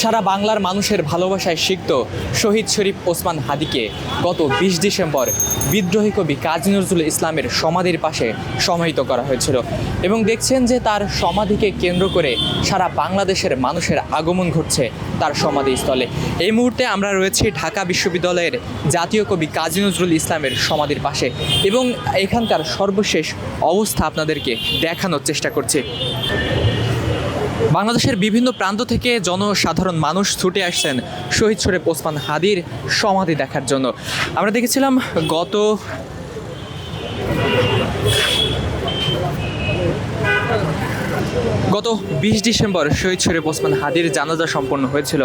সারা বাংলার মানুষের ভালোবাসায় সিক্ত শহীদ শরীফ ওসমান হাদিকে গত ২০ ডিসেম্বর বিদ্রোহী কবি কাজী নজরুল ইসলামের সমাধির পাশে সমাহিত করা হয়েছিল এবং দেখছেন যে তার সমাধিকে কেন্দ্র করে সারা বাংলাদেশের মানুষের আগমন ঘটছে তার সমাধিস্থলে। এই মুহূর্তে আমরা রয়েছি ঢাকা বিশ্ববিদ্যালয়ের জাতীয় কবি কাজী নজরুল ইসলামের সমাধির পাশে এবং এখানকার সর্বশেষ অবস্থা আপনাদেরকে দেখানোর চেষ্টা করছি। বাংলাদেশের বিভিন্ন প্রান্ত থেকে জনসাধারণ মানুষ ছুটে আসছেন শহীদ শরীফ ওসমান হাদির সমাধি দেখার জন্য। আমরা দেখেছিলাম গত ২০ ডিসেম্বর শহীদ শরীফ ওসমান হাদির জানাজা সম্পন্ন হয়েছিল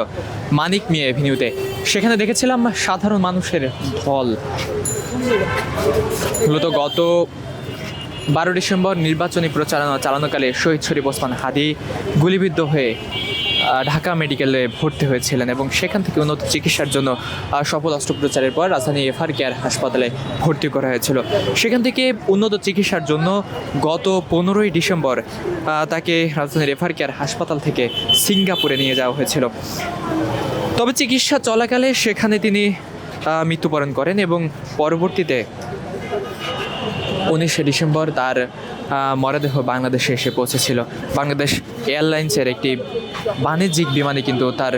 মানিক মিয়া এভিনিউতে। সেখানে দেখেছিলাম সাধারণ মানুষের ঢল। মূলত গত ১২ ডিসেম্বর নির্বাচনী প্রচারণা চালানোকালে শহীদ শরীফ ওসমান হাদি গুলিবিদ্ধ হয়ে ঢাকা মেডিকেলে ভর্তি হয়েছিলেন এবং সেখান থেকে উন্নত চিকিৎসার জন্য সফল অস্ত্রোপচারের পর রাজধানী এফআর কেয়ার হাসপাতালে ভর্তি করা হয়েছিল। সেখান থেকে উন্নত চিকিৎসার জন্য গত ১৫ই ডিসেম্বর তাকে রাজধানীর এফআর কেয়ার হাসপাতাল থেকে সিঙ্গাপুরে নিয়ে যাওয়া হয়েছিল। তবে চিকিৎসা চলাকালে সেখানে তিনি মৃত্যুবরণ করেন এবং পরবর্তীতে ১৯শে ডিসেম্বর তার মরদেহ বাংলাদেশে এসে পৌঁছেছিল। বাংলাদেশ এয়ারলাইন্সের একটি বাণিজ্যিক বিমানে কিন্তু তার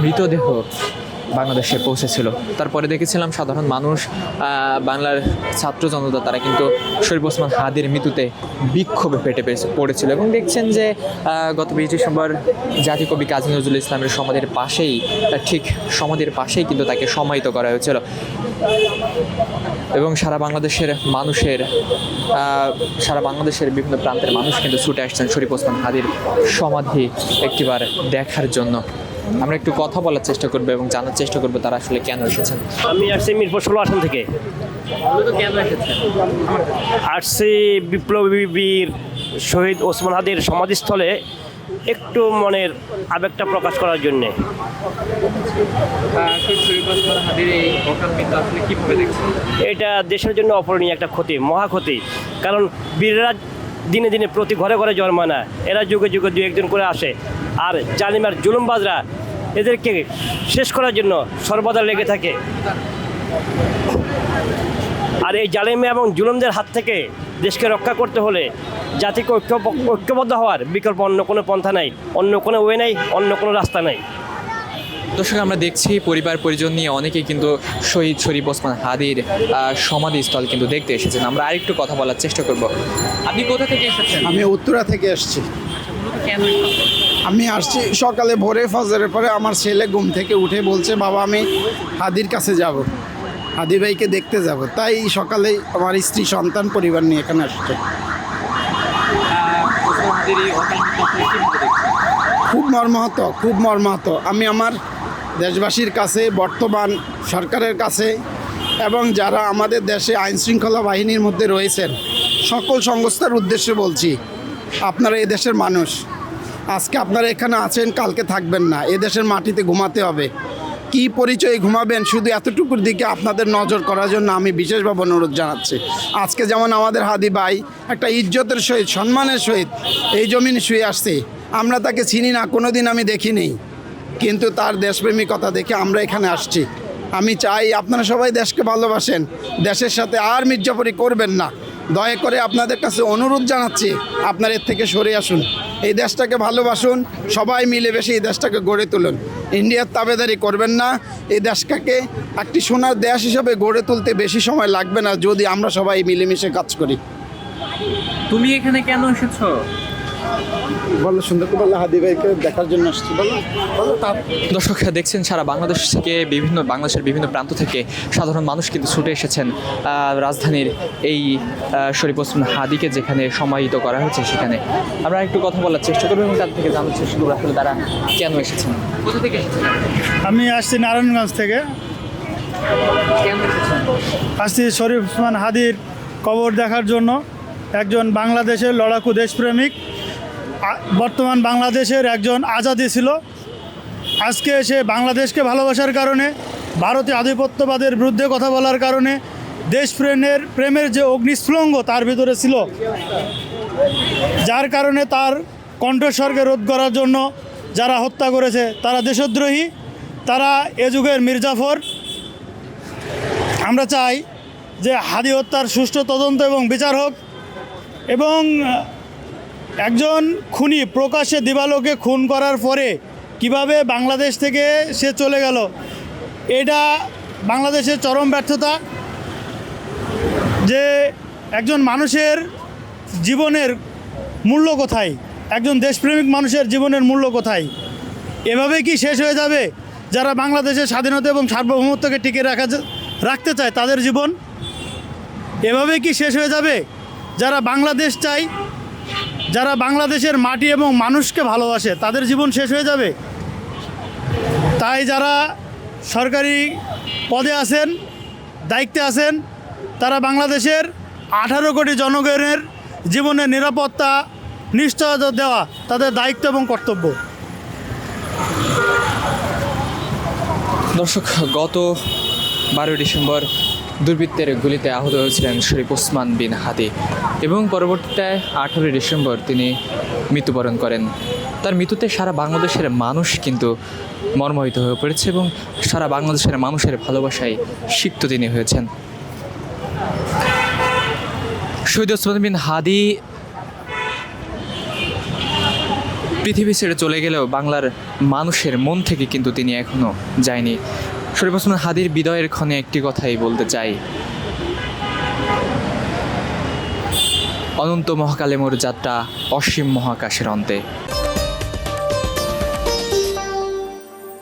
মৃতদেহ বাংলাদেশে পৌঁছেছিল। তারপরে দেখেছিলাম সাধারণ মানুষ, বাংলার ছাত্র জনতা তারা কিন্তু শরীফ ওসমান হাদির মৃত্যুতে বিক্ষোভে ফেটে পড়েছিল এবং দেখছেন যে গত ২০ ডিসেম্বর জাতীয় কবি কাজী নজরুল ইসলামের সমাধির পাশেই, ঠিক সমাধির পাশেই কিন্তু তাকে সমাহিত করা হয়েছিল এবং সারা বাংলাদেশের বিভিন্ন প্রান্তের মানুষ কিন্তু ছুটে আসছেন শরীফ ওসমান হাদির সমাধি একটিবার দেখার জন্য। আমরা একটু কথা বলার চেষ্টা করবো এবং জানার চেষ্টা করবো তারা আসলে কেন এসেছেন। আমি আসছি মিরপুর ১৬ আসন থেকে। কেন এসেছেন? আসছি বিপ্লবী বীর শহীদ ওসমান হাদির সমাধিস্থলে একটু মনের আবেগটা প্রকাশ করার জন্যে। এটা দেশের জন্য অপূরণীয় একটা ক্ষতি, মহা ক্ষতি। কারণ বীররা দিনে দিনে প্রতি ঘরে ঘরে জন্মায় না, এরা যুগে যুগে দু একজন করে আসে। আর জালিমার জুলুমবাজরা এদেরকে শেষ করার জন্য সর্বদা লেগে থাকে। আর এই জালিম এবং জুলুমদের হাত থেকে দেশকে রক্ষা করতে হলে জাতিকে ঐক্যবদ্ধ হওয়ার বিকল্প অন্য কোনো পন্থা নাই, অন্য কোনো ওয়ে নাই, অন্য কোনো রাস্তা নাই। দর্শক, আমরা দেখছি পরিবার পরিজন নিয়ে অনেকেই কিন্তু শহীদ শরীফ ওসমান হাদির সমাধিস্থল কিন্তু দেখতে এসেছেন। আমরা আরেকটু কথা বলার চেষ্টা করব। আপনি কোথা থেকে এসেছেন? আমি উত্তরা থেকে এসেছি। আমি আসছি সকালে ভোরে ফজরের পরে আমার ছেলে ঘুম থেকে উঠে বলছে, বাবা আমি হাদির কাছে যাব, হাদি ভাইকে দেখতে যাব। তাই সকালে আমার স্ত্রী সন্তান পরিবার নিয়ে এখানে আসছে। খুব মর্মাহত। আমি আমার দেশবাসীর কাছে, বর্তমান সরকারের কাছে এবং যারা আমাদের দেশে আইনশৃঙ্খলা বাহিনীর মধ্যে রয়েছেন সকল সংস্থার উদ্দেশ্যে বলছি, আপনারা এই দেশের মানুষ, আজকে আপনারা এখানে আছেন, কালকে থাকবেন না। এ দেশের মাটিতে ঘুমাতে হবে। কি পরিচয়ে ঘুমাবেন শুধু এতটুকুর দিকে আপনাদের নজর করার জন্য আমি বিশেষভাবে অনুরোধ জানাচ্ছি। আজকে যেমন আমাদের হাদি ভাই একটা ইজ্জতের সহিত, সম্মানের সহিত এই জমিনে শুয়ে আসছে। আমরা তাকে চিনি না, কোনো দিন আমি দেখিনি, কিন্তু তার দেশপ্রেমিকতা দেখে আমরা এখানে আসছি। আমি চাই আপনারা সবাই দেশকে ভালোবাসেন, দেশের সাথে আর মির্জাফরি করবেন না। দয়া করে আপনাদের কাছে অনুরোধ জানাচ্ছি, আপনারা এর থেকে সরে আসুন, এই দেশটাকে ভালোবাসুন, সবাই মিলেমিশে এই দেশটাকে গড়ে তুলুন। ইন্ডিয়ার তাবেদারি করবেন না। এই দেশটাকে একটি সোনার দেশ হিসাবে গড়ে তুলতে বেশি সময় লাগবে না যদি আমরা সবাই মিলেমিশে কাজ করি। তুমি এখানে কেন এসেছো? বলো, সুন্দর করে বলো। হাদি ভাইকে দেখার জন্য আসছি। বলো। দর্শক, দেখছেন সারা বাংলাদেশের বিভিন্ন প্রান্ত থেকে সাধারণ মানুষ কিন্তু ছুটে এসেছেন রাজধানীর এই শরীফ ওসমান হাদিকে যেখানে সমাহিত করা হয়েছে সেখানে। আমরা একটু কথা বলার চেষ্টা করবো এবং তার থেকে জানার চেষ্টা করবো আসলে তারা কেন এসেছেন। কোথা থেকে এসেছেন? আমি আসছি নারায়ণগঞ্জ থেকে। কেন এসেছেন? আসছি শরীফ ওসমান হাদির কবর দেখার জন্য। একজন বাংলাদেশের লড়াকু দেশপ্রেমিক, বর্তমান বাংলাদেশের একজন আজাদি ছিল। আজকে সে বাংলাদেশকে ভালোবাসার কারণে, ভারতীয় আধিপত্যবাদের বিরুদ্ধে কথা বলার কারণে, প্রেমের যে অগ্নিস্ফুলঙ্গ তার ভিতরে ছিল, যার কারণে তার কণ্ঠস্বরকে রোধ করার জন্য যারা হত্যা করেছে তারা দেশদ্রোহী, তারা এ যুগের মির্জাফর। আমরা চাই যে হাদি হত্যার সুষ্ঠু তদন্ত এবং বিচার হোক, এবং একজন খুনি প্রকাশ্যে দিবালোকে খুন করার পরে কিভাবে বাংলাদেশ থেকে সে চলে গেল, এটা বাংলাদেশের চরম ব্যর্থতা। যে একজন মানুষের জীবনের মূল্য কোথায়, একজন দেশপ্রেমিক মানুষের জীবনের মূল্য কোথায়? এভাবে কি শেষ হয়ে যাবে যারা বাংলাদেশের স্বাধীনতা এবং সার্বভৌমত্বকে টিকে রাখতে চায় তাদের জীবন? এভাবে কি শেষ হয়ে যাবে যারা বাংলাদেশ চায়, যারা বাংলাদেশের মাটি এবং মানুষকে ভালোবাসে, তাদের জীবন শেষ হয়ে যাবে? তাই যারা সরকারি পদে আছেন, দায়িত্বে আছেন, তারা বাংলাদেশের 18 কোটি জনগণের জীবনের নিরাপত্তা নিশ্চয়তা দেওয়া তাদের দায়িত্ব এবং কর্তব্য। দর্শক, গত 12 ডিসেম্বর দুর্বৃত্তের গুলিতে আহত হয়েছিলেন শরীফ ওসমান বিন হাদি এবং পরবর্তীতে 18 ডিসেম্বর তিনি মৃত্যুবরণ করেন। তার মৃত্যুতে সারা বাংলাদেশের মানুষ কিন্তু মর্মাহত হয়ে পড়েছে এবং সারা বাংলাদেশের মানুষের ভালোবাসায় সিক্ত তিনি হয়েছেন। শহীদ ওসমান বিন হাদি পৃথিবী ছেড়ে চলে গেলেও বাংলার মানুষের মন থেকে কিন্তু তিনি এখনও যায়নি। শরীফ ওসমান হাদির বিদায়ের ক্ষণে একটি কথাই বলতে চাই, অনন্ত মহাকালে মোর যাত্রা অসীম মহাকাশের অন্তে।